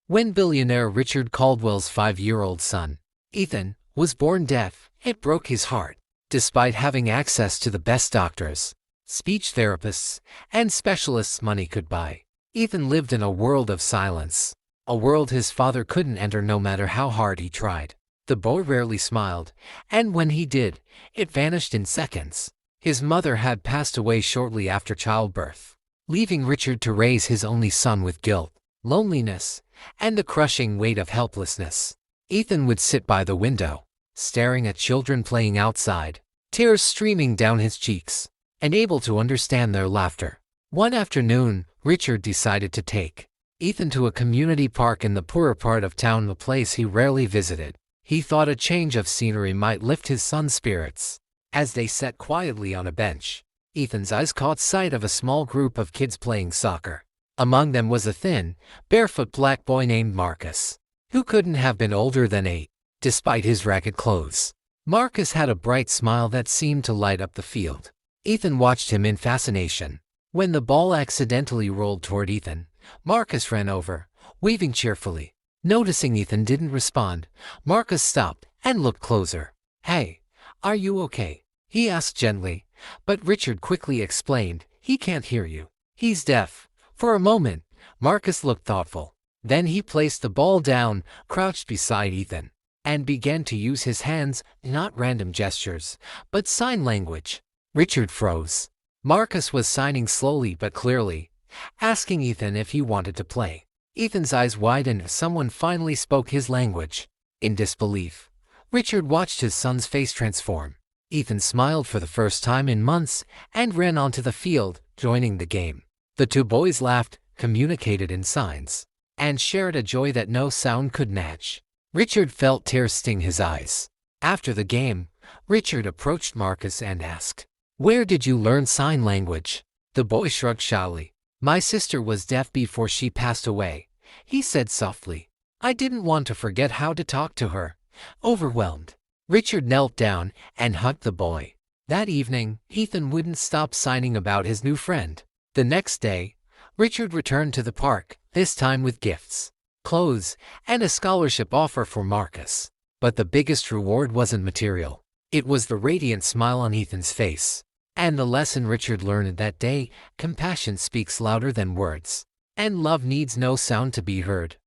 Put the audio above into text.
When billionaire Richard Caldwell's 5-year-old son, Ethan, was born deaf, it broke his heart. Despite having access to the best doctors, speech therapists, and specialists money could buy, Ethan lived in a world of silence, a world his father couldn't enter no matter how hard he tried. The boy rarely smiled, and when he did, it vanished in seconds. His mother had passed away shortly after childbirth, leaving Richard to raise his only son with guilt, loneliness, and the crushing weight of helplessness. Ethan would sit by the window, staring at children playing outside, tears streaming down his cheeks, unable to understand their laughter. One afternoon, Richard decided to take Ethan to a community park in the poorer part of town, a place he rarely visited. He thought a change of scenery might lift his son's spirits. As they sat quietly on a bench, Ethan's eyes caught sight of a small group of kids playing soccer. Among them was a thin, barefoot black boy named Marcus, who couldn't have been older than 8. Despite his ragged clothes, Marcus had a bright smile that seemed to light up the field. Ethan watched him in fascination. When the ball accidentally rolled toward Ethan, Marcus ran over, waving cheerfully. Noticing Ethan didn't respond, Marcus stopped and looked closer. "Hey, are you okay?" he asked gently, but Richard quickly explained, "He can't hear you. He's deaf." For a moment, Marcus looked thoughtful. Then he placed the ball down, crouched beside Ethan, and began to use his hands, not random gestures, but sign language. Richard froze. Marcus was signing slowly but clearly, asking Ethan if he wanted to play. Ethan's eyes widened as someone finally spoke his language. In disbelief, Richard watched his son's face transform. Ethan smiled for the first time in months and ran onto the field, joining the game. The two boys laughed, communicated in signs, and shared a joy that no sound could match. Richard felt tears sting his eyes. After the game, Richard approached Marcus and asked, "Where did you learn sign language?" The boy shrugged shyly. "My sister was deaf before she passed away," he said softly. "I didn't want to forget how to talk to her." Overwhelmed, Richard knelt down and hugged the boy. That evening, Ethan wouldn't stop signing about his new friend. The next day, Richard returned to the park, this time with gifts, clothes, and a scholarship offer for Marcus. But the biggest reward wasn't material. It was the radiant smile on Ethan's face. And the lesson Richard learned that day: compassion speaks louder than words, and love needs no sound to be heard.